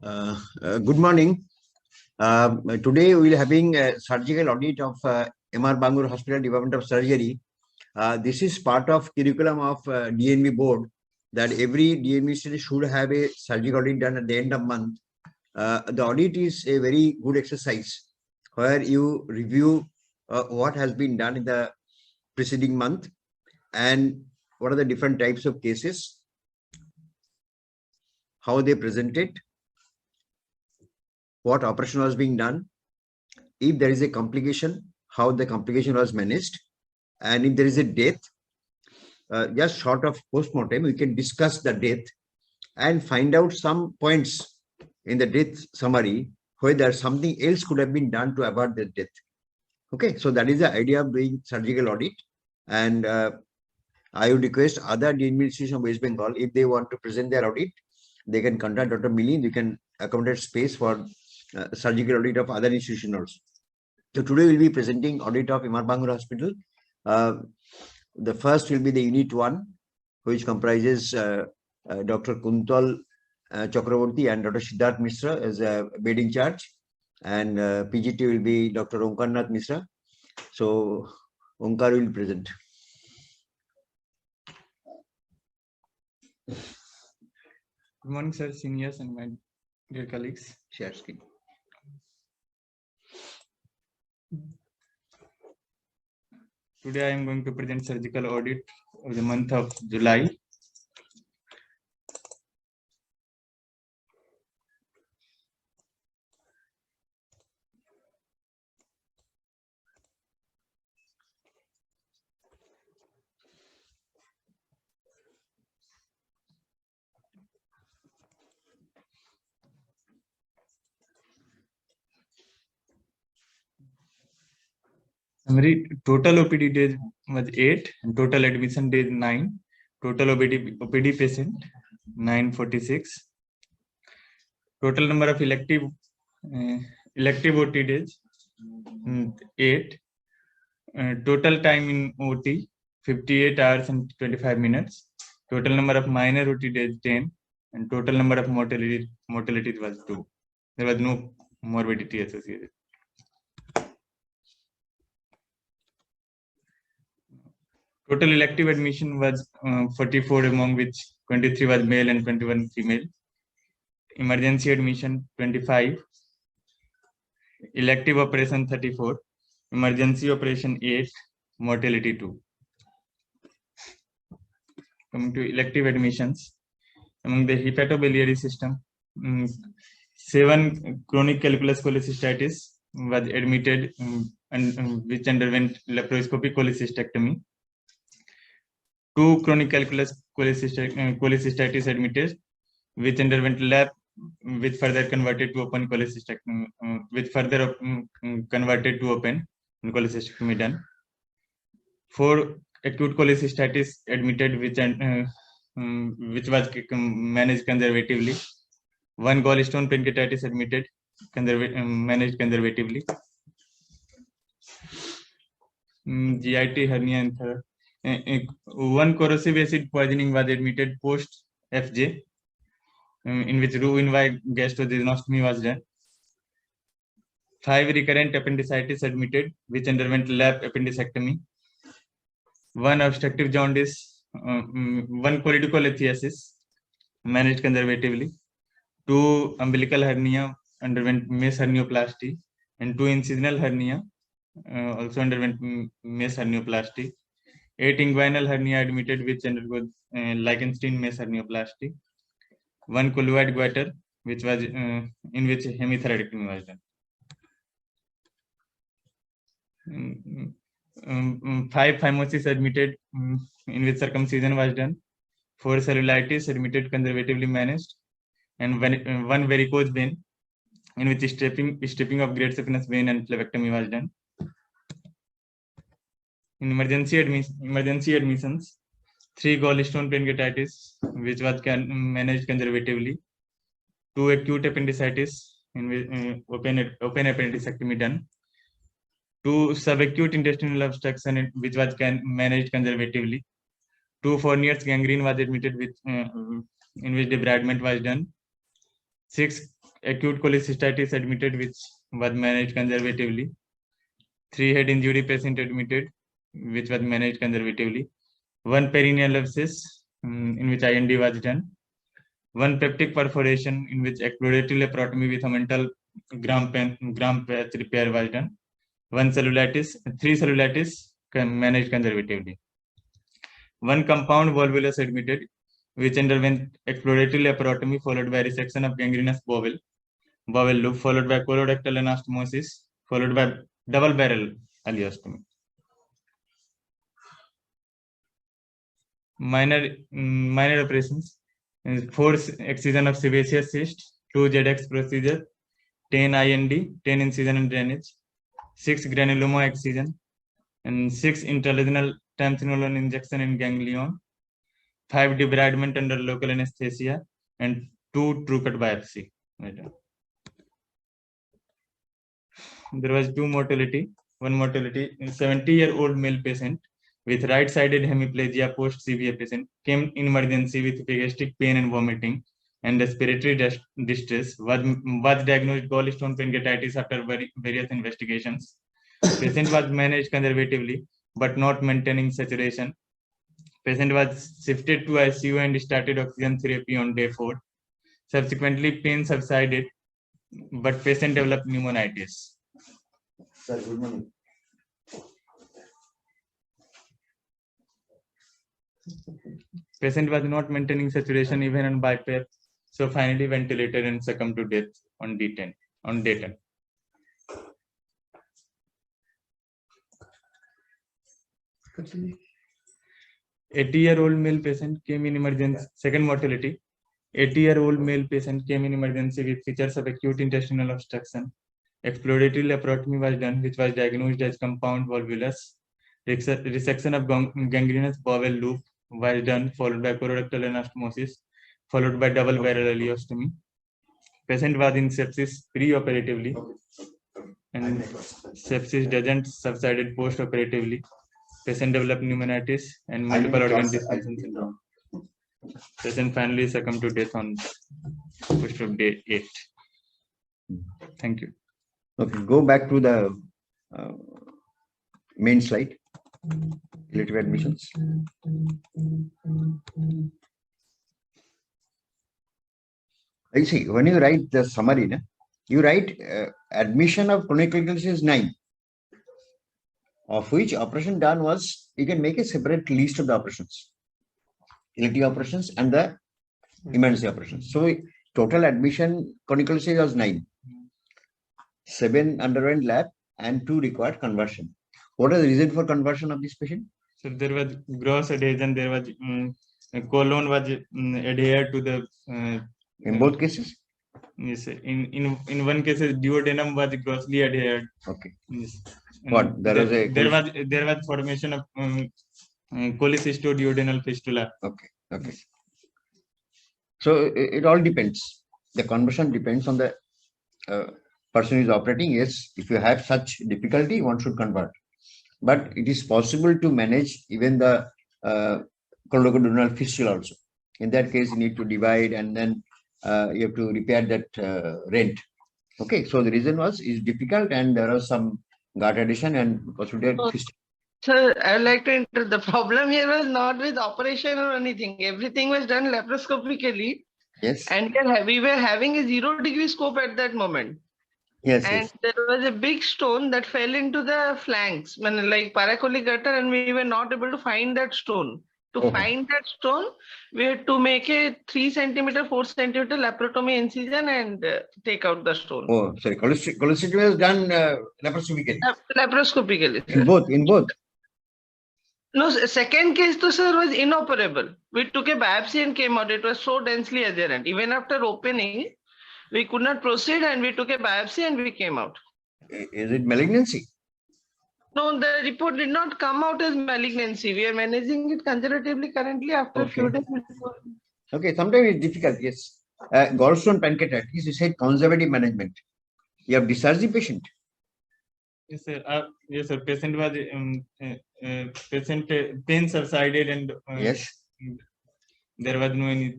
Good morning. Today we will having a surgical audit of MR Bangalore Hospital Department of Surgery. This is part of curriculum of DNB board that every DNB student should have a surgical audit done at the end of month. The audit is a very good exercise where you review what has been done in the preceding month and what are the different types of cases, how they presented, what operation was being done, if there is a complication, how the complication was managed, and if there is a death, just short of post-mortem, we can discuss the death and find out some points in the death summary whether something else could have been done to avoid the death. Okay, so that is the idea of doing surgical audit. And I would request other DNB institutions of West Bengal, if they want to present their audit, they can contact Dr. Milin. You can accommodate space for surgical audit of other institutions also. So today we'll be presenting audit of MR Bangalore Hospital. The first will be the Unit 1, which comprises Dr. Kuntal Chakraborty and Dr. Siddharth Mishra as a bed in charge, and PGT will be Dr. Omkarnath Mishra. So Omkar will present. Good morning, sir, seniors, and my dear colleagues. Share screen. Today I am going to present surgical audit of the month of July. Summary: total OPD days was 8, and total admission days 9. Total OPD patient 946. Total number of elective OT days 8. Total time in OT 58 hours and 25 minutes. Total number of minor OT days 10, and total number of mortality was 2. There was no morbidity associated. Total elective admission was 44, among which 23 was male and 21 female. Emergency admission 25. Elective operation 34. Emergency operation 8. Mortality 2. Coming to elective admissions, among the hepatobiliary system, 7 chronic calculus cholecystitis was admitted and which underwent laparoscopic cholecystectomy. 2 chronic calculus cholecystitis admitted, which underwent lap, which further converted to open cholecystectomy, converted to open cholecystectomy done. 4 acute cholecystitis admitted, which was managed conservatively. 1 gallstone pancreatitis admitted, managed conservatively. GIT hernia and 1 corrosive acid poisoning was admitted post FJ, in which Roux-en-Y gastrojejunectomy was done. 5 recurrent appendicitis admitted, which underwent lap appendicectomy. 1 obstructive jaundice, 1 choledicholithiasis, managed conservatively. 2 umbilical hernia underwent mesh hernioplasty, and 2 incisional hernia also underwent mesh hernioplasty. 8 inguinal hernia admitted, which undergoes Lichtenstein mesh hernioplasty. 1 colloid goiter, which was in which hemithyroidectomy was done. 5 phimosis admitted, in which circumcision was done. 4 cellulitis admitted, conservatively managed, and 1 varicose vein, in which stripping of great saphenous vein and phlebectomy was done. In emergency admissions, 3 gallstone pancreatitis, which was managed conservatively. 2 acute appendicitis, in which open appendicectomy done. 2 subacute intestinal obstruction, which was managed conservatively. 2 Fournier's gangrene was admitted, in which debridement was done. 6 acute cholecystitis admitted, which was managed conservatively. 3 head injury patient admitted, which was managed conservatively. 1 perineal abscess, in which IND was done. 1 peptic perforation, in which exploratory laparotomy with omental gram patch repair was done. 3 cellulitis managed conservatively. 1 compound volvulus admitted, which underwent exploratory laparotomy followed by resection of gangrenous bowel loop, followed by colorectal anastomosis, followed by double barrel ileostomy. Minor operations: 4 excision of sebaceous cyst, 2 ZX procedure, 10 IND, 10 incision and drainage, 6 granuloma excision, and 6 intralesional tamsunolone injection in ganglion, 5 debridement under local anesthesia, and 2 true cut biopsy. There was 2 mortality. 1 mortality: 70-year-old male patient with right-sided hemiplegia post-CVA patient came in emergency with gastric pain and vomiting and respiratory distress. Was diagnosed gallstone pancreatitis after various investigations. Patient was managed conservatively but not maintaining saturation. Patient was shifted to ICU and started oxygen therapy on day 4. Subsequently, pain subsided, but patient developed pneumonitis. Sir, good morning. Patient was not maintaining saturation even on BiPAP, so finally ventilated and succumbed to death on day 10. 80-year-old male patient came in emergency. Second mortality: 80-year-old male patient came in emergency with features of acute intestinal obstruction. Exploratory laparotomy was done, which was diagnosed as compound volvulus. Resection of gangrenous bowel loop was done, followed by colorectal anastomosis, followed by double barrel ileostomy. Patient was in sepsis pre-operatively, and sepsis doesn't subsided post-operatively. Patient developed pneumonitis and multiple organ dysfunction syndrome. Patient finally succumbed to death on push of day 8. Thank you. Okay, go back to the main slide. Relative admissions. You see, when you write the summary, you write admission of chronic illness is 9, of which operation done was, you can make a separate list of the operations, elective operations and the emergency operations. So total admission chronic illness was 9. 7 underwent lab and 2 required conversion. What is the reason for conversion of this patient? So there was gross adhesion. There was colon was adhered to the. In both cases. Yes, in one case duodenum was grossly adhered. Okay. Yes. What there was formation of cholecystoduodenal fistula. Okay. Okay. So it all depends. The conversion depends on the person who is operating. Yes, if you have such difficulty, one should convert. But it is possible to manage even the colorectal fistula also. In that case, you need to divide and then you have to repair that rent. Okay, so the reason is difficult and there was some gut addition and possibility of fistula. Sir, I would like to enter. The problem here was not with operation or anything. Everything was done laparoscopically. Yes. And we were having a 0-degree scope at that moment. Yes. And yes. there was a big stone that fell into the flanks, like paracolic gutter, and we were not able to find that stone. To find that stone, we had to make a 3 centimeter, 4 centimeter laparotomy incision and take out the stone. Oh, sorry. Cholecystomy was done laparoscopically. Laparoscopically. In both. No, second case to sir was inoperable. We took a biopsy and came out. It was so densely adherent. Even after opening, we could not proceed and we took a biopsy and we came out. Is it malignancy? No, the report did not come out as malignancy. We are managing it conservatively currently after a few days. Okay, sometimes it's difficult, yes. Gallstone pancreatitis, you said conservative management. You have discharged the patient. Yes, sir. Yes, sir. Patient was patient pain subsided and yes, there was no any.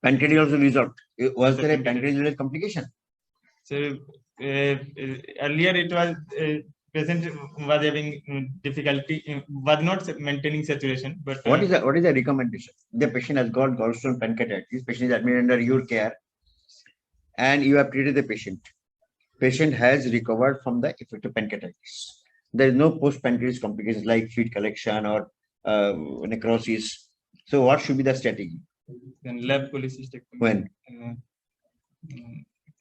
Pancreatitis also resolved. Was there a pancreatitis complication? So earlier it was patient was having difficulty, was not maintaining saturation. But what is the recommendation? The patient has got gallstone pancreatitis. Patient is admitted under your care, and you have treated the patient. Patient has recovered from the effect of pancreatitis. There is no post-pancreatitis complications like fluid collection or necrosis. So what should be the strategy? Then lab cholecystectomy. When?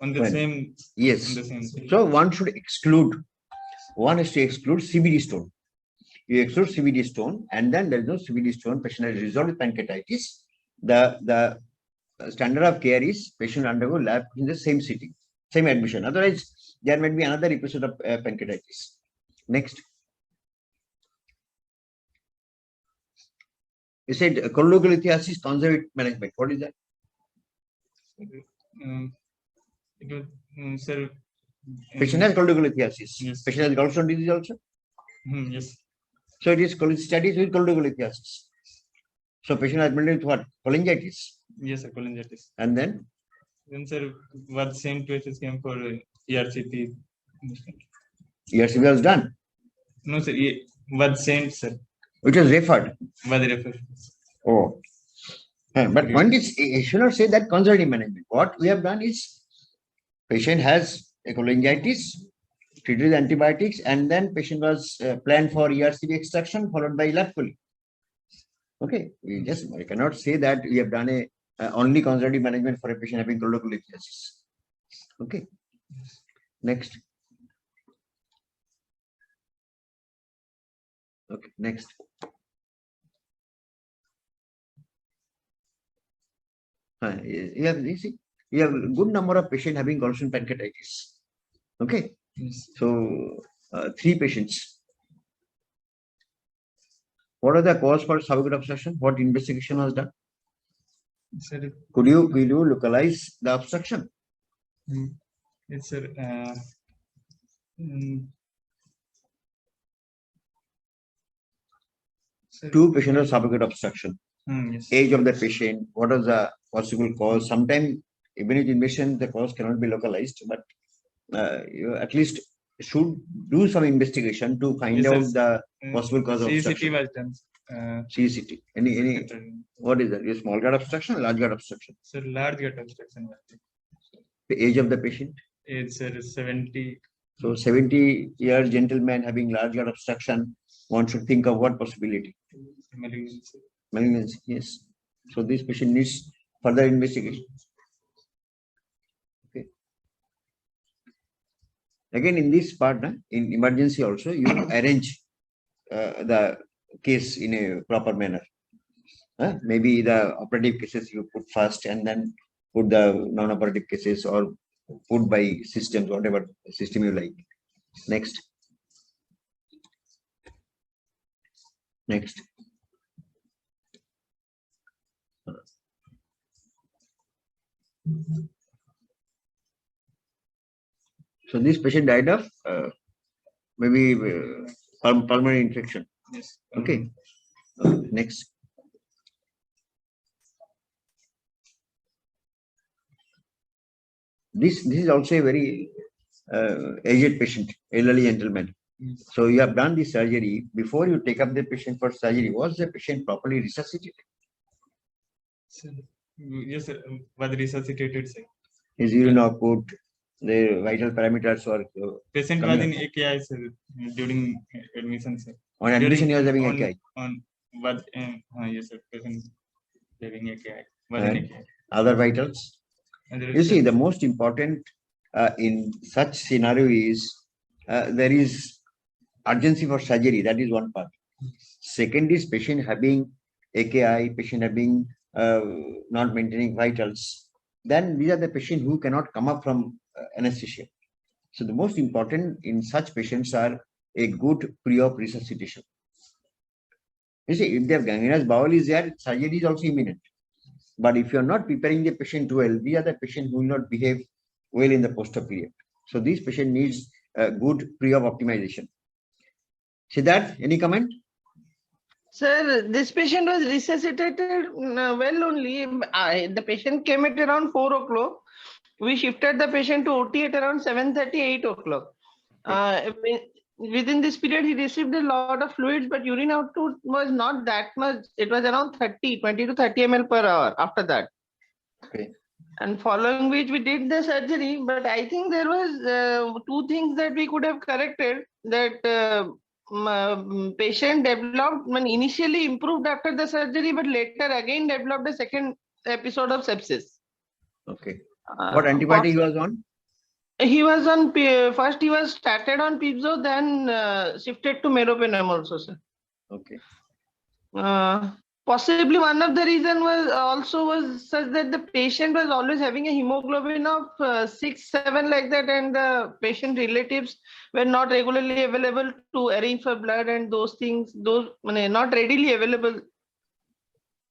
On the When? same. Yes. On the same. So one should exclude. One is to exclude CVD stone. You exclude CVD stone, and then there is no CVD stone. Patient has resolved with pancreatitis. The standard of care is patient undergo lab in the same sitting, same admission. Otherwise, there might be another episode of pancreatitis. Next. You said cholelithiasis conservative management. What is that? Sir, Patient has cholelithiasis. Yes. Patient has gallstone disease also. Yes. So it is cholecystitis with cholelithiasis. So patient has admitted with what? Cholangitis. Yes, sir, cholangitis. And then? Then, sir, what same cases came for ERCP? ERCP was done. No, sir. What same, sir? Which was referred. Was referred. Oh. But one is, you should not say that conservative management. What we have done is patient has a cholangitis, treated with antibiotics, and then patient was planned for ERCP extraction followed by lab chole. Okay, I cannot say that we have done a only conservative management for a patient having cholelithiasis. Okay, next. Okay, next. You have a good number of patients having Galatian pancreatitis. Okay, Yes. so 3 patients. What are the cause for esophageal obstruction? What investigation was done? Sir, Could you localize the obstruction? yes, sir. Sir, 2 patients of esophageal obstruction. Yes. Age of the patient. What is the possible cause? Sometimes even with investigation, the cause cannot be localized, but you at least should do some investigation to find Yes, out sir. the possible cause of CCT obstruction. was done. CCT. Any what is that? Is small gut obstruction or large gut obstruction? Sir, large gut obstruction. The age of the patient. Age, sir, 70. So 70-year gentleman having large gut obstruction, one should think of what possibility? Malignancy. Malignancy, yes. So this patient needs further investigation. Okay. Again, in this part, in emergency also, you arrange the case in a proper manner. Maybe the operative cases you put first and then put the non-operative cases or put by systems, whatever system you like. Next. Next. So this patient died of maybe pulmonary infection. Yes. Okay. Next. This is also a very aged patient, elderly gentleman. Yes. So you have done the surgery. Before you take up the patient for surgery, was the patient properly resuscitated? Sir, yes, sir. Was resuscitated, sir. His urine output, the vital parameters were Patient was in AKI, sir, during admission, sir. on admission. He was having on, AKI. Was yes, sir. Patient having AKI. Was in AKI. Other vitals. You see, the most important in such scenario is there is urgency for surgery. That is one part. Second is patient having AKI, patient having not maintaining vitals. Then these are the patients who cannot come up from anesthesia. So the most important in such patients are a good pre-op resuscitation. You see, if their gangrenous bowel is there, surgery is also imminent. But if you are not preparing the patient well, these are the patients who will not behave well in the post-op period. So this patient needs a good pre-op optimization. Siddharth, any comment? Sir, this patient was resuscitated well only. The patient came at around 4 o'clock. we shifted the patient to OT at around 7:30, 8 o'clock. Within this period, he received a lot of fluids, but urine output was not that much. It was around 20 to 30 ml per hour after that. Okay. And following which we did the surgery, but I think there was two things that we could have corrected. That patient developed, initially improved after the surgery, but later again developed a second episode of sepsis. Okay. What antibiotic he was on? He was on first. He was started on Pibzo, then shifted to meropenem also, sir. Okay. Possibly one of the reason was such that the patient was always having a hemoglobin of 6, 7 like that, and the patient relatives were not regularly available to arrange for blood and those things. Those not readily available.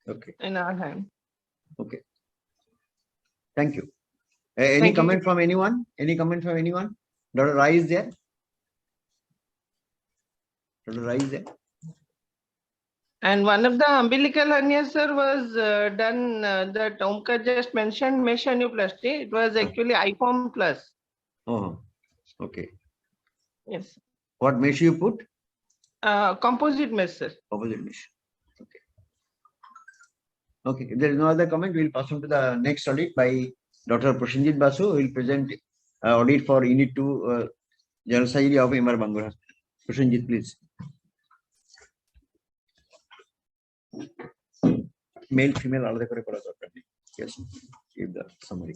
Okay. In our hand. Okay. Thank you. Any Thank you. comment from anyone? Any comment from anyone? Dr. Rai is there? Dr. Rai is there? And one of the umbilical hernias, sir, was done that Omkar just mentioned, mesh hernioplasty. It was actually IFOM plus. Oh, okay. Yes. What mesh you put? Composite mesh, sir. Composite mesh. Okay. Okay. If there is no other comment, we will pass on to the next audit by Dr. Prashanjit Basu, who will present audit for Unit 2 General Surgery of MR Bangalore. Prashanjit, please. Male, female, all the correct. Yes, give the summary.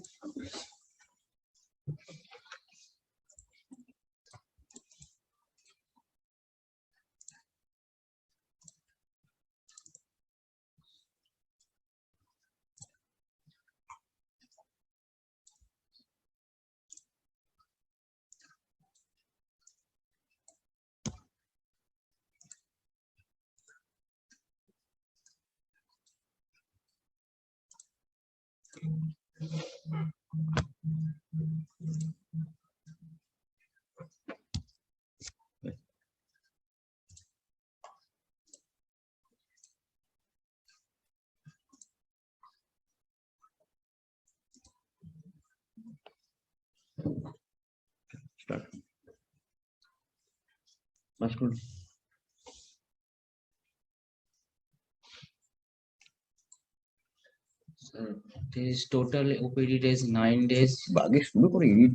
Start. Masculine. This total OPD days 9 days. Bagesh, look for Unit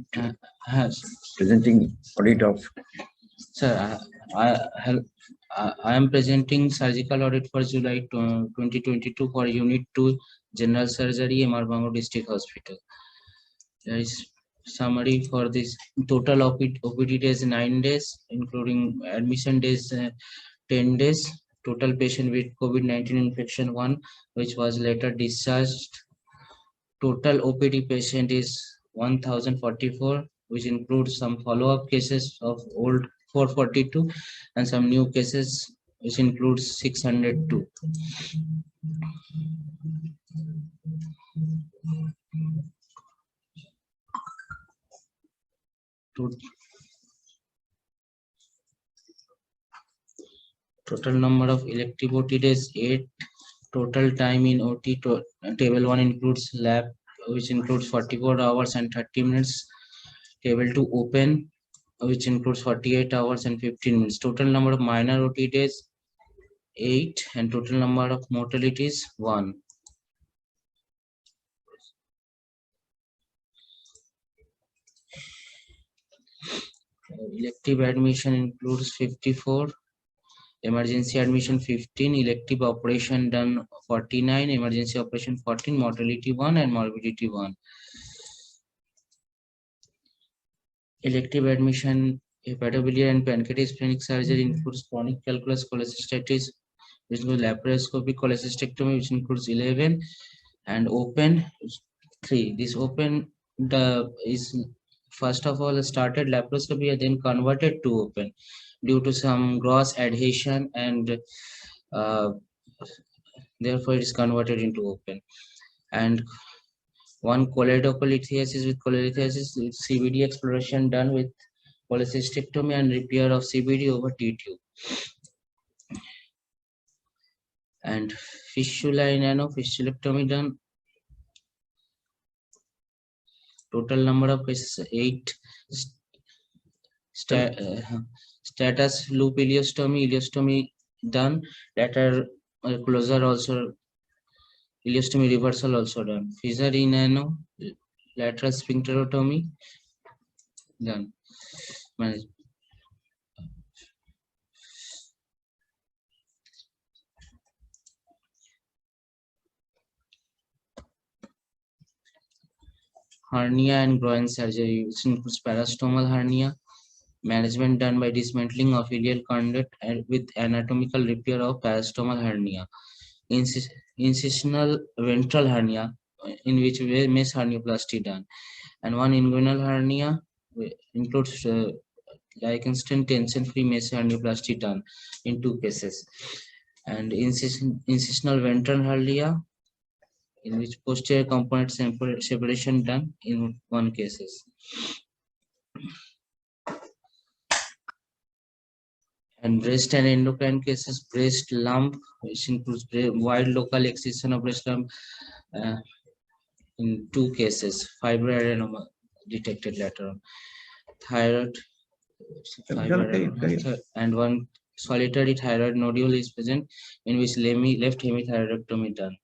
Has presenting audit of. sir, I am presenting surgical audit for July 2022 for Unit 2 General Surgery, MR Bangalore District Hospital. There is summary for this. Total OPD days 9 days, including admission days 10 days. Total patient with COVID-19 infection 1, which was later discharged. Total OPD patient is 1044, which includes some follow-up cases of old 442 and some new cases, which includes 602. Total number of elective OT days 8. Total time in OT table 1 includes lab, which includes 44 hours and 30 minutes. Table 2 open, which includes 48 hours and 15 minutes. Total number of minor OT days 8, and total number of mortalities 1. Elective admission includes 54. Emergency admission 15, elective operation done 49, emergency operation 14, mortality 1 and morbidity 1. Elective admission hepatobiliary and pancreatitis splenic surgery includes chronic calculus cholecystitis, which includes laparoscopic cholecystectomy, which includes 11, and open 3. This open is first of all started laparoscopy and then converted to open due to some gross adhesion, and therefore it is converted into open. And one cholecystectomy with cholecystectomy with CBD exploration done with cholecystectomy and repair of CBD over T-tube. And fistula in nanofistulectomy done. Total number of cases 8. Status loop ileostomy done. Lateral closure also, ileostomy reversal also done. Fissure in ano, lateral sphincterotomy done. Hernia and groin surgery, which includes parastomal hernia, management done by dismantling of iliac conduct and with anatomical repair of parastomal hernia. Incisional ventral hernia, in which mesh hernioplasty done, and one inguinal hernia includes like instant tension-free mesh hernioplasty done in 2 cases, and incisional ventral hernia, in which posterior component separation done in 1 cases. And breast and endocrine cases, breast lump, which includes wide local excision of breast lump in 2 cases, fibroadenoma detected later on. Thyroid, and one solitary thyroid nodule is present, in which left hemithyroidectomy done.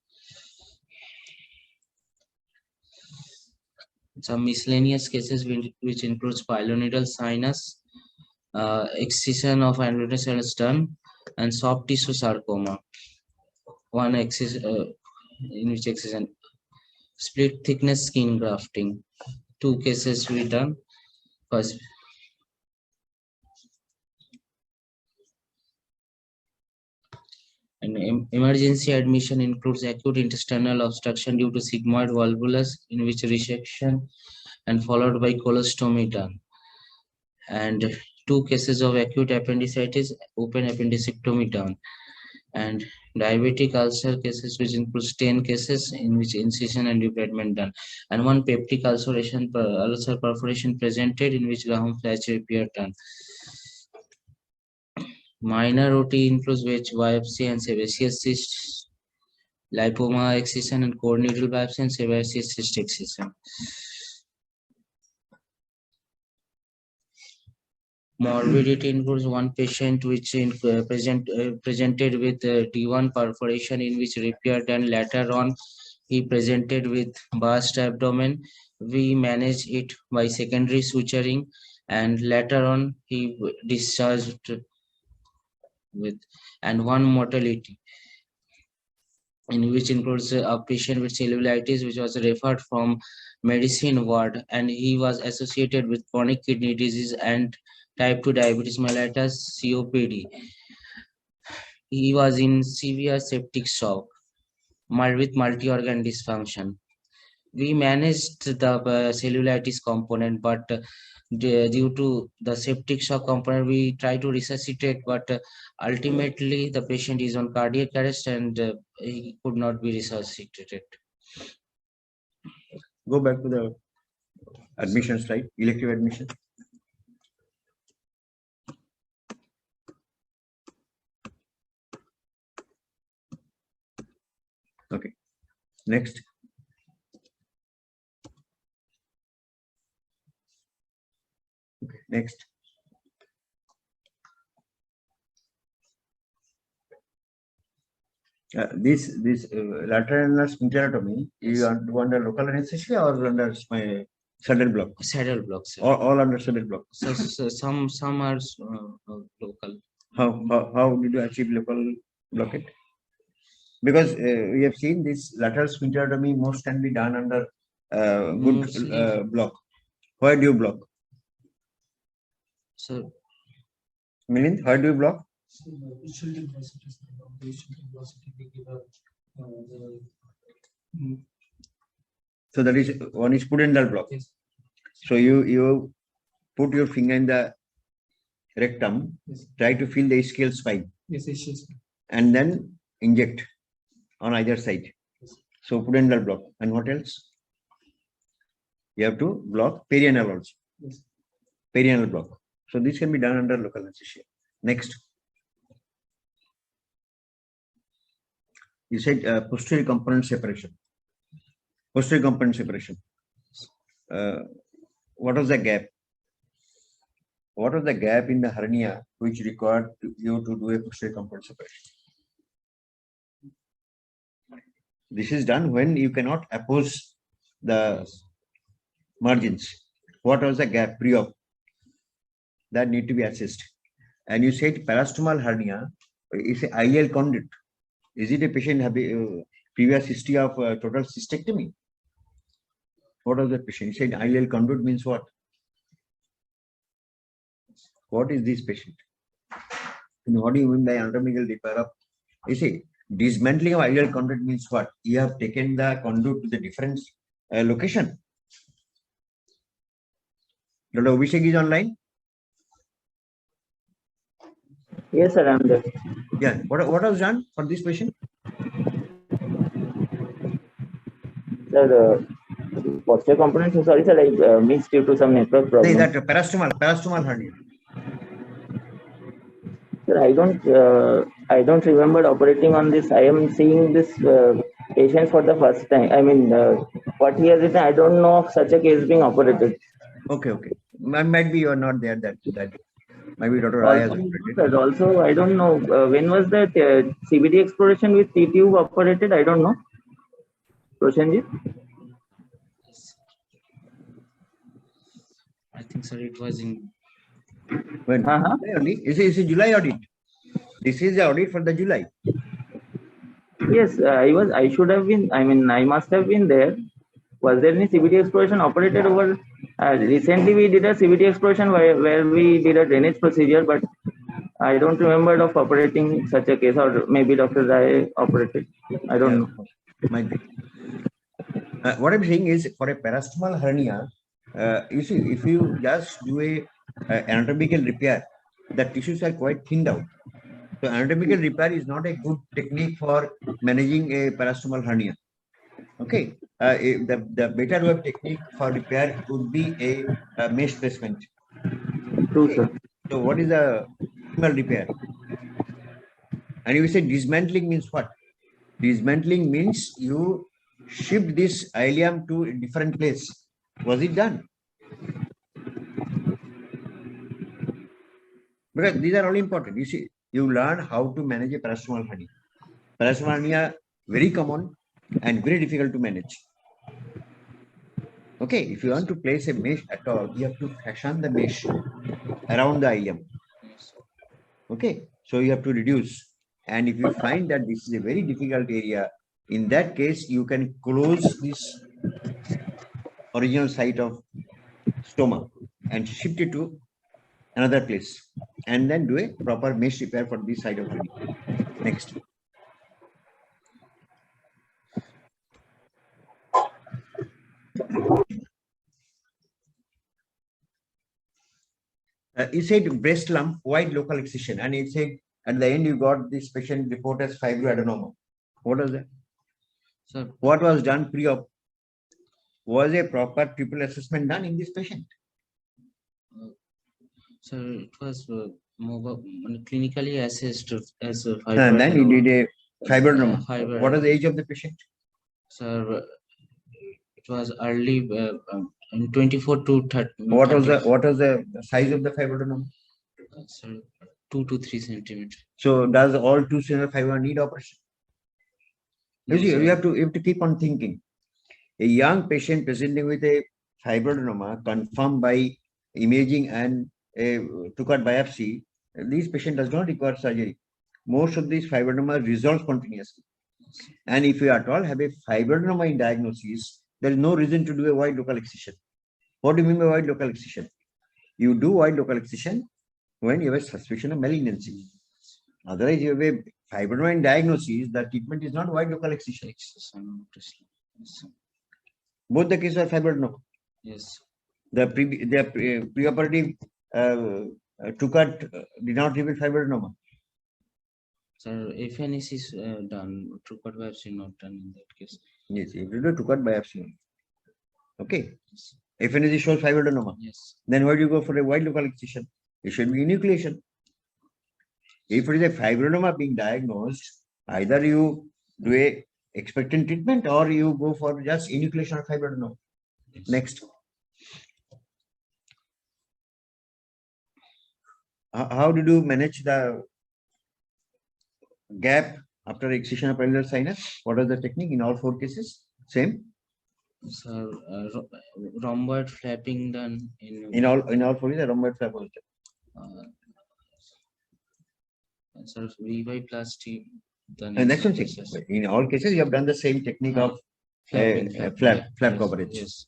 Some miscellaneous cases which includes pilonidal sinus, excision of androgenesis done, and soft tissue sarcoma. One excision, in which excision, split thickness skin grafting. 2 cases we done. First, an emergency admission includes acute intestinal obstruction due to sigmoid volvulus, in which resection and followed by colostomy done, and 2 cases of acute appendicitis, open appendicectomy done, and diabetic ulcer cases, which includes 10 cases in which incision and debridement done, and 1 peptic ulcer perforation presented, in which Graham flash repair done. Minor OT includes wedge biopsy and sebaceous cyst, lipoma excision and core needle biopsy, and sebaceous cyst excision. Morbidity includes 1 patient which presented with D1 perforation, in which repair done. Later on, he presented with burst abdomen. We managed it by secondary suturing, and later on he discharged with, and 1 mortality, in which includes a patient with cellulitis, which was referred from medicine ward, and he was associated with chronic kidney disease and type 2 diabetes mellitus, COPD. He was in severe septic shock with multi-organ dysfunction. We managed the cellulitis component, but due to the septic shock component, we try to resuscitate, but ultimately the patient is on cardiac arrest and he could not be resuscitated. Go back to the admission slide, elective admission. Okay, next. Okay, next. This lateral sphincterotomy, you do under local anesthesia or under my saddle block? Saddle block, sir. All under saddle block. So some are local. How did you achieve local blockade? Because we have seen this lateral sphincterotomy most can be done under good block. Where do you block? So, Milind, where do you block? So that is one is pudendal block. Yes. So you put your finger in the rectum, Yes. try to feel the ischial spine, Yes, yes. and then inject on either side. Yes. So pudendal block. And what else? You have to block perianal also. Yes. Perianal block. So this can be done under local anesthesia. Next. You said posterior component separation. Posterior component separation. what was the gap? What was the gap in the hernia which required you to do a posterior component separation? This is done when you cannot oppose the margins. What was the gap pre-op? That need to be assessed. And you said parastomal hernia is a ileal conduit. Is it a patient having previous history of total cystectomy? What was the patient? You said ileal conduit means what? What is this patient? And what do you mean by anatomical repair of? You see, dismantling of ileal conduit means what? You have taken the conduit to the different location. Dr. Abhishek is online? Yes, sir, I'm there. Yeah. What was done for this patient? Sir, posterior component, sorry, sir, I missed due to some network problem. That parastomal hernia. Sir, I don't remember operating on this. I am seeing this patient for the first time. I mean, what he has written, I don't know of such a case being operated. Okay. Might be you are not there that maybe Dr. Rai has operated. Also, I don't know when was that CBD exploration with T-tube operated. I don't know. Roshanji? I think, sir, it was in When? July only. Is it July audit? This is the audit for the July. Yes, I should have been. I mean, I must have been there. Was there any CBD exploration operated over? Recently, we did a CBD exploration where we did a drainage procedure, but I don't remember of operating such a case, or maybe Dr. Rai operated. I don't know. Might be. What I'm saying is, for a parastomal hernia, you see, if you just do a anatomical repair, the tissues are quite thinned out. So anatomical repair is not a good technique for managing a parastomal hernia. Okay, the better web technique for repair would be a mesh placement. True, sir. So what is the repair? And you say dismantling means what? Dismantling means you shift this ileum to a different place. Was it done? Because these are all important. You see, you learn how to manage a parastomal hernia. Parastomal hernia, very common and very difficult to manage. Okay, if you want to place a mesh at all, you have to fashion the mesh around the ileum. Okay, so you have to reduce. And if you find that this is a very difficult area, in that case, you can close this original site of stoma and shift it to another place, and then do a proper mesh repair for this side of hernia. Next. You said breast lump, wide local excision, and you said at the end you got this patient report as fibroadenoma. What was that? Sir, what was done pre-op? Was a proper triple assessment done in this patient? So it was clinically assessed as a And then you did a fibroadenoma. Fibroadenoma. What is the age of the patient? Sir, it was early in 24 to 30. What was the size of the fibroadenoma? Sir, 2 to 3 centimeters. So does all 2 centimeter fibroadenoma need operation? No, You see, sir. you have to keep on thinking. A young patient presenting with a fibroadenoma confirmed by imaging and a took-out biopsy, this patient does not require surgery. Most of these fibroadenoma resolve spontaneously. And if you at all have a fibroadenoma in diagnosis, there is no reason to do a wide local excision. What do you mean by wide local excision? You do wide local excision when you have a suspicion of malignancy. Otherwise, you have a fibroadenoma in diagnosis, the treatment is not wide local excision. Both the cases are fibroadenoma. Yes. The preoperative took-out did not reveal fibroadenoma. Sir, FNS is done. True-cut biopsy not done in that case. Yes, if you do took-out biopsy. Okay. FNS shows fibroadenoma. Yes. Then why do you go for a wide local excision? It should be enucleation. If it is a fibroadenoma being diagnosed, either you do a expectant treatment or you go for just enucleation of fibroadenoma. Yes. Next. how did you manage the gap after excision of parallel sinus? What is the technique in all 4 cases? Same Sir, rhomboid flapping done in all 4 is a rhomboid flap also. Sir, VY plus T done. And that's what I'm saying. In all cases, you have done the same technique of flap coverage. Yes.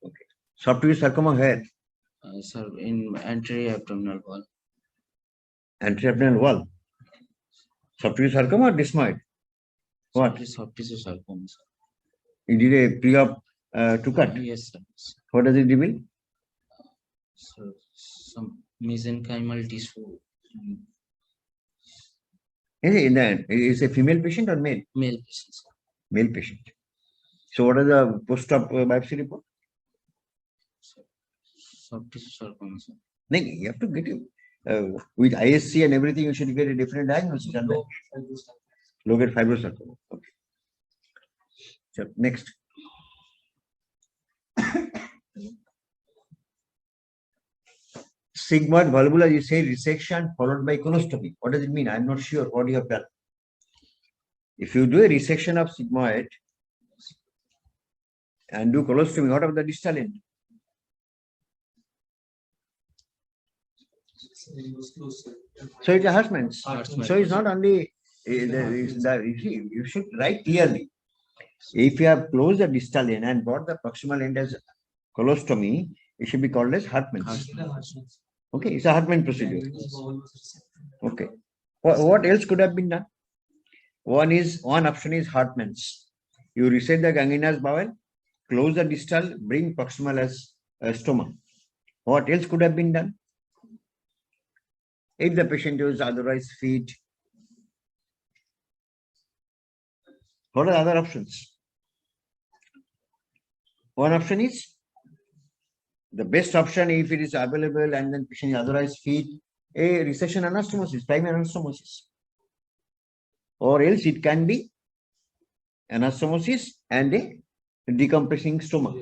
Okay. Soft tissue sarcoma where? Sir, in anterior abdominal wall. Anterior abdominal wall. Soft tissue sarcoma or desmoid? What? Soft tissue sarcoma, sir. You did a pre-op to cut. Yes, sir. What does it reveal? So, some mesenchymal tissue. Is a female patient or male? Male patient, sir. Male patient. So what is the post-op biopsy report? Soft tissue sarcoma, sir. No, you have to get it. With ISC and everything, you should get a different diagnosis. Low-grade fibrosarcoma. Okay. So next. Sigmoid valvular, you say resection followed by colostomy. What does it mean? I'm not sure what you have done. If you do a resection of sigmoid and do colostomy, what of the distal end? So it's a Hartmann's. So it's not only you should write clearly. If you have closed the distal end and brought the proximal end as colostomy, it should be called as Hartmann's. Okay, it's a Hartmann procedure. Okay. What else could have been done? One option is Hartmann's. You reset the gangrenous bowel, close the distal, bring proximal as stoma. What else could have been done? If the patient is otherwise fit, what are the other options? One option is the best option if it is available and then patient is otherwise fit, a resection anastomosis, primary anastomosis. Or else it can be anastomosis and a decompressing stoma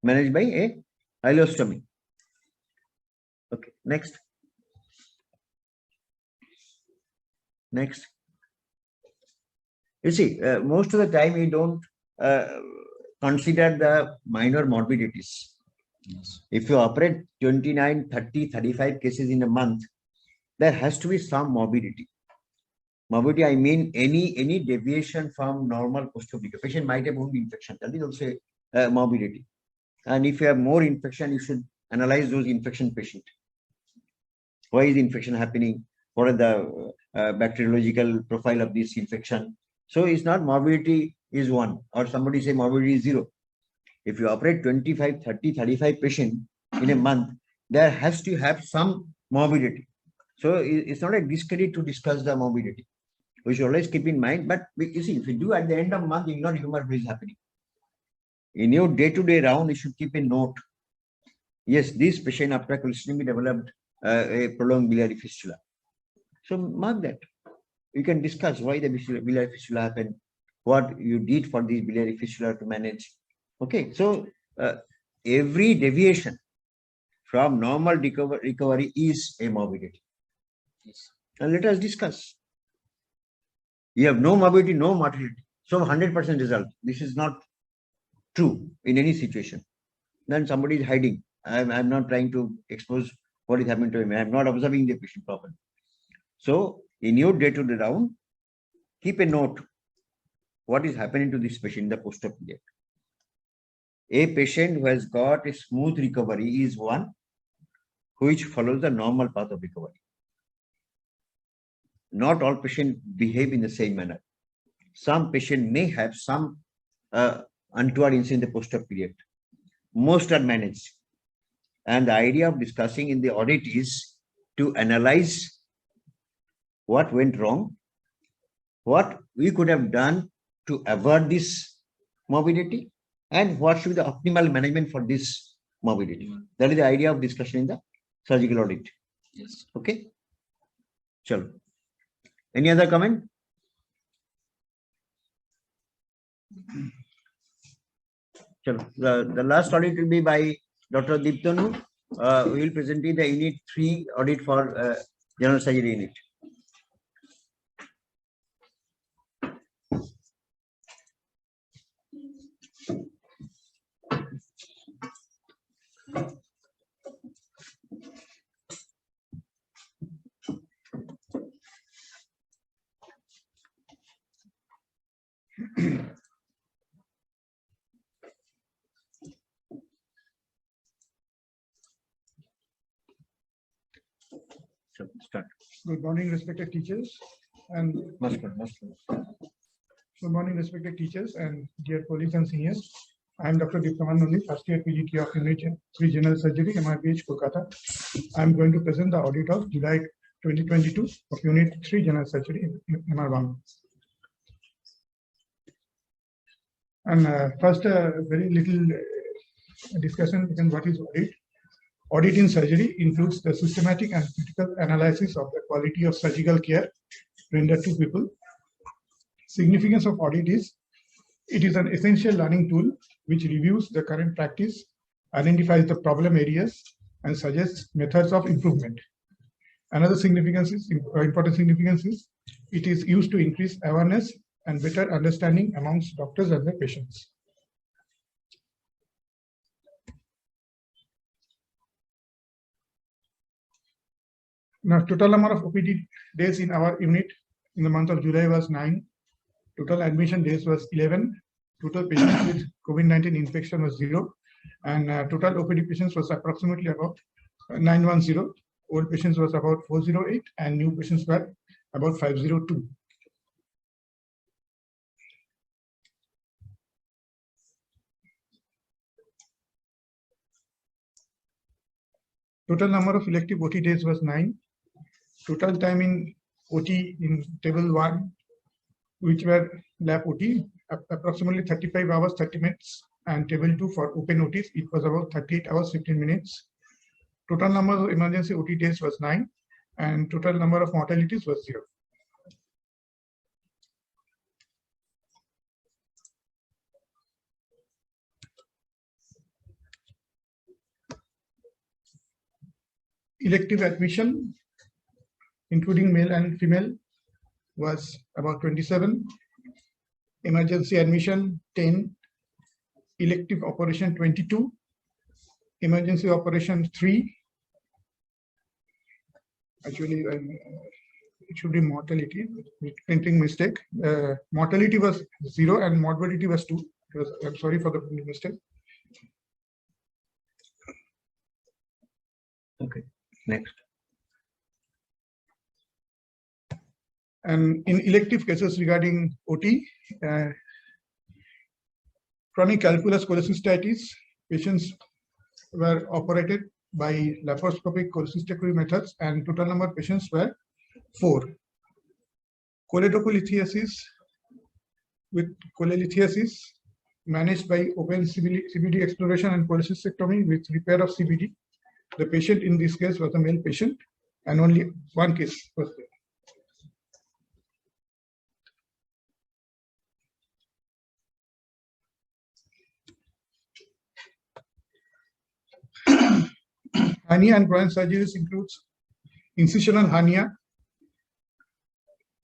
managed by a ileostomy. Okay, next. Next. You see, most of the time you don't consider the minor morbidities. Yes. If you operate 29, 30, 35 cases in a month, there has to be some morbidity. Morbidity, I mean any deviation from normal post-op. Patient might have wound infection. That is also a morbidity. And if you have more infection, you should analyze those infection patient. Why is infection happening? What are the bacteriological profile of this infection? So it's not morbidity is 1 or somebody say morbidity is 0. If you operate 25, 30, 35 patients in a month, there has to have some morbidity. So it's not a discredit to discuss the morbidity. We should always keep in mind, but you see, if you do at the end of the month, you know what is happening. In your day-to-day round, you should keep a note. Yes, this patient after colostomy developed a prolonged biliary fistula. So mark that. You can discuss why the biliary fistula happened, what you did for this biliary fistula to manage. Okay, so every deviation from normal recovery is a morbidity. Yes. And let us discuss. You have no morbidity, no mortality. So 100% result. This is not true in any situation. Then somebody is hiding. I'm not trying to expose what is happening to him. I'm not observing the patient properly. So in your day-to-day round, keep a note what is happening to this patient in the post-op period. A patient who has got a smooth recovery is one which follows the normal path of recovery. Not all patients behave in the same manner. Some patients may have some untoward incident in the post-op period. Most are managed. And the idea of discussing in the audit is to analyze what went wrong, what we could have done to avoid this morbidity, and what should be the optimal management for this morbidity. That is the idea of discussion in the surgical audit. Yes. Okay. Chalo. Any other comment? Chalo. The last audit will be by Dr. Deeptanu. we will present the Unit 3 audit for General Surgery Unit. Start. Good morning, respected teachers, and good morning, respected teachers and dear colleagues and seniors. I am Dr. Diptaman Nandi, first year PGT of Unit 3 General Surgery, MRBH, Kolkata. I am going to present the audit of July 2022 of Unit 3 General Surgery, MR1. And first, very little discussion on what is audit. Audit in surgery includes the systematic and critical analysis of the quality of surgical care rendered to people. Significance of audit is, it is an essential learning tool which reviews the current practice, identifies the problem areas, and suggests methods of improvement. Another significance is, important significance is, it is used to increase awareness and better understanding amongst doctors and their patients. Now, total number of OPD days in our unit in the month of July was 9. Total admission days was 11. Total patients with COVID-19 infection was 0. And total OPD patients was approximately about 910. Old patients was about 408 and new patients were about 502. Total number of elective OT days was 9. Total time in OT in table 1, which were lab OT, approximately 35 hours 30 minutes, and table 2 for open OTs, it was about 38 hours 15 minutes. Total number of emergency OT days was 9, and total number of mortalities was 0. Elective admission, including male and female, was about 27. Emergency admission 10. Elective operation 22. Emergency operation 3. Actually, it should be mortality. Printing mistake. Mortality was 0 and morbidity was 2. I'm sorry for the mistake. Okay. Next. And in elective cases regarding OT, chronic calculus cholecystitis, patients were operated by laparoscopic cholecystectomy methods, and total number of patients were 4. Cholecystectomy with cholecystectomy managed by open CBD exploration and cholecystectomy with repair of CBD. The patient in this case was a male patient, and only one case was there. Hernia and groin surgeries includes incisional hernia.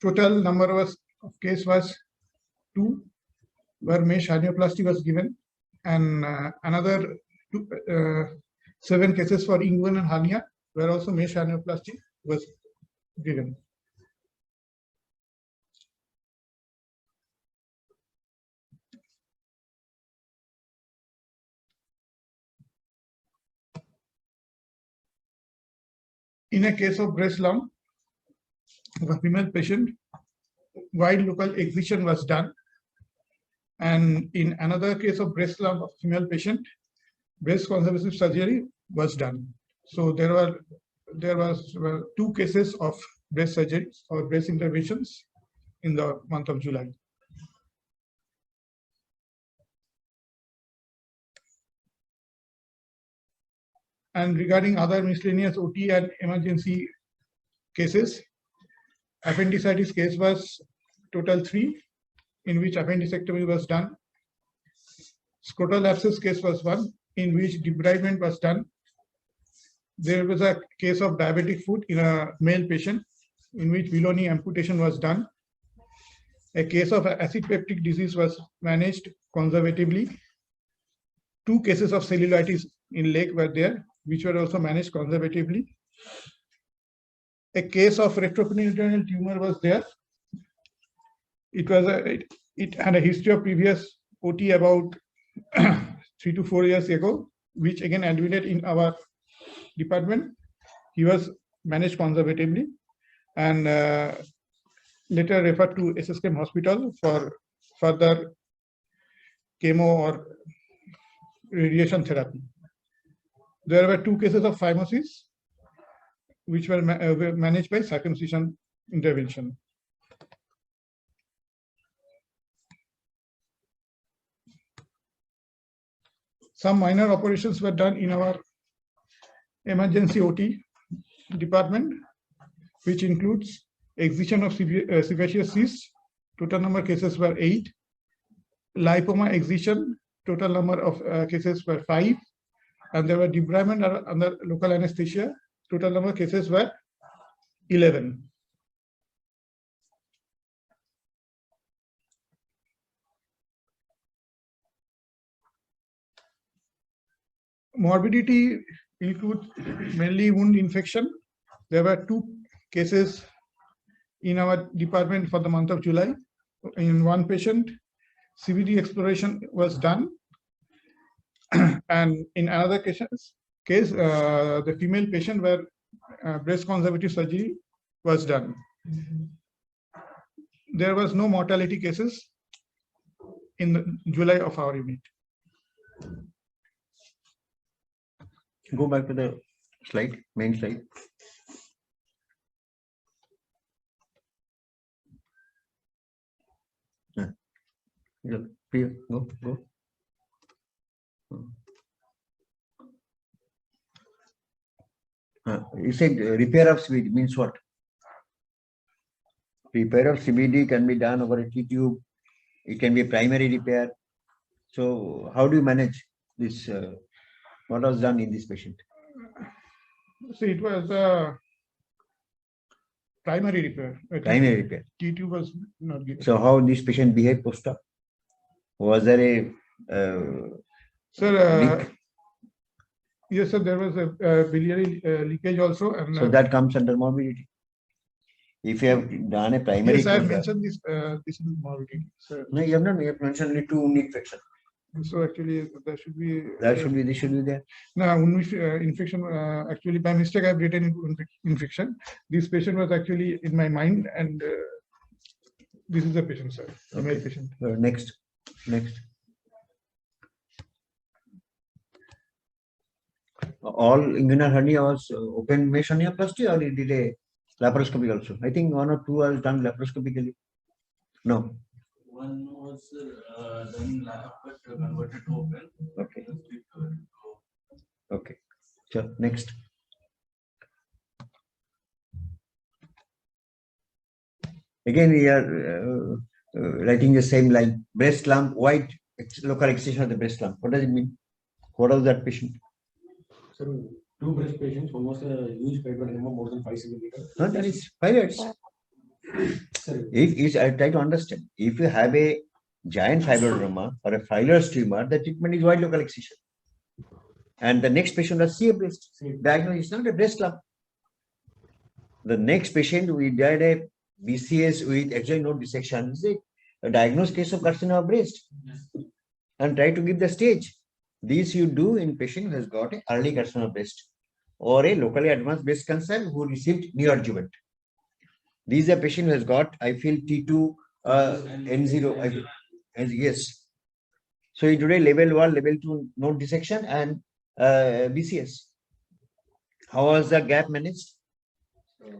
Total number of case was 2, where mesh hernioplasty was given, and another 7 cases for inguinal hernia, where also mesh hernioplasty was given. In a case of breast lump of a female patient, wide local excision was done. And in another case of breast lump of female patient, breast conservative surgery was done. So there were 2 cases of breast surgeries or breast interventions in the month of July. And regarding other miscellaneous OT and emergency cases, appendicitis case was total 3, in which appendicectomy was done. Scrotal abscess case was 1, in which debridement was done. there was a case of diabetic foot in a male patient in which below knee amputation was done. A case of acid peptic disease was managed conservatively. 2 cases of cellulitis in leg were there, which were also managed conservatively. A case of retroperitoneal tumor was there. It had a history of previous OT about 3 to 4 years ago, which again admitted in our department. He was managed conservatively and later referred to SSKM hospital for further chemo or radiation therapy. There were 2 cases of phimosis, which were managed by circumcision intervention. Some minor operations were done in our emergency OT department, which includes excision of sebaceous cyst. Total number of cases were 8. Lipoma excision, total number of cases were 5. And there were debridement under local anesthesia. Total number of cases were 11. Morbidity includes mainly wound infection. There were 2 cases in our department for the month of July. In one patient, CVD exploration was done. And in another case, the female patient where breast conservative surgery was done. There was no mortality cases in July of our unit. Go back to the slide, main slide. Yeah. Go. You said repair of CBD means what? Repair of CBD can be done over a T-tube. It can be a primary repair. So how do you manage this? What was done in this patient? See, it was a primary repair. Primary repair. T2 was not given. So how this patient behaved post-op? Was there a Sir, yes, sir, there was a biliary leakage also. And so that comes under morbidity. If you have done a primary. Yes, I have mentioned this. This is morbidity. Sir. No, you have not. You have mentioned only 2 wound infection. So actually, there should be. That should be. This should be there. No, wound infection. Actually, by mistake, I have written infection. This patient was actually in my mind, and this is the patient, sir. The male patient. Next. All inguinal hernia was open mesh herniaplasty, or it did a laparoscopy also? I think 1 or 2 was done laparoscopically. No. One was done but converted to open. Okay. Okay. Sure. Next. Again, we are writing the same line. Breast lump, white local excision of the breast lump. What does it mean? What was that patient? Sir, 2 breast patients, one was a huge fibroadenoma more than 5 centimeters. No, that is pilots. If I try to understand, if you have a giant fibroadenoma or a fibrous tumor, the treatment is wide local excision. And the next patient was CA breast. Diagnosis is not a breast lump. The next patient, we did a BCS with adjoint node dissection. Is a diagnosed case of carcinoma of breast. And try to give the stage. This you do in patient who has got an early carcinoma of breast or a locally advanced breast cancer who received neoadjuvant. These are patient who has got, I feel, T2, N0, yes. So in today level 1, level 2 node dissection and BCS. How was the gap managed?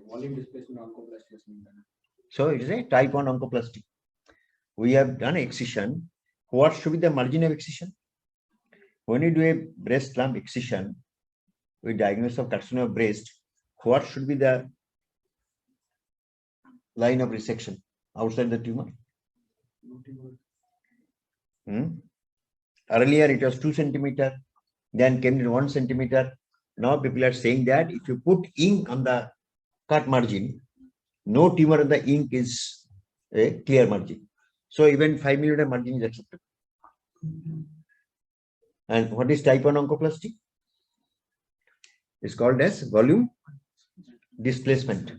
Volume displacement oncoplasty. So it is a type 1 oncoplasty. We have done excision. What should be the margin of excision? When you do a breast lump excision with diagnosis of carcinoma of breast, what should be the line of resection outside the tumor? Earlier it was 2 centimeter, then came to 1 centimeter. Now people are saying that if you put ink on the cut margin, no tumor in the ink is a clear margin. So even 5 mm margin is acceptable. And what is type 1 oncoplasty? It's called as volume displacement.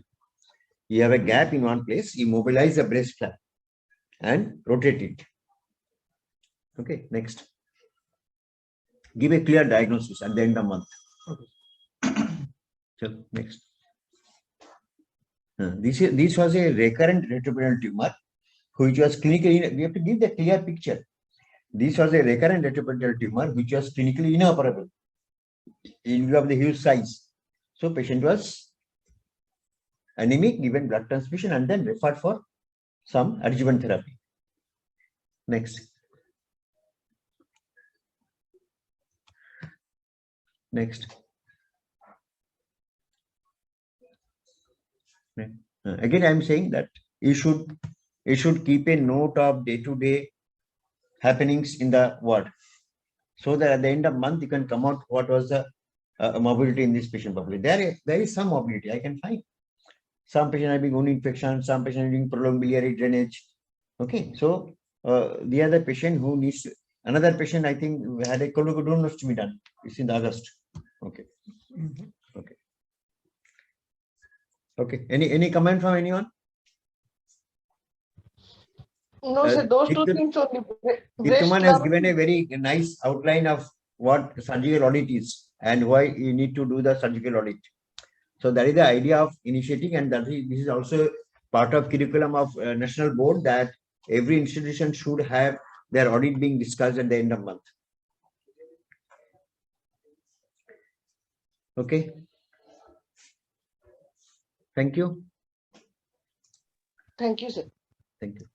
You have a gap in one place, you mobilize the breast flap and rotate it. Okay, next. Give a clear diagnosis at the end of month. Okay. So next. This was a recurrent retroperitoneal tumor, which was clinically, we have to give the clear picture. This was a recurrent retroperitoneal tumor, which was clinically inoperable in view of the huge size. So patient was anemic, given blood transfusion, and then referred for some adjuvant therapy. Next. Next. Again, I am saying that you should keep a note of day-to-day happenings in the ward, so that at the end of month you can come out what was the morbidity in this patient population. There is some morbidity I can find. Some patient having wound infection, some patient having prolonged biliary drainage. Okay, so the other patient who needs another patient, I think had a colostomy done. It's in August. Okay. Okay. Okay. Any comment from anyone? No, sir, those two things only. Dituman has given a very nice outline of what surgical audit is and why you need to do the surgical audit. So that is the idea of initiating, and that this is also part of curriculum of national board, that every institution should have their audit being discussed at the end of month. Okay. Thank you. Thank you, sir. Thank you.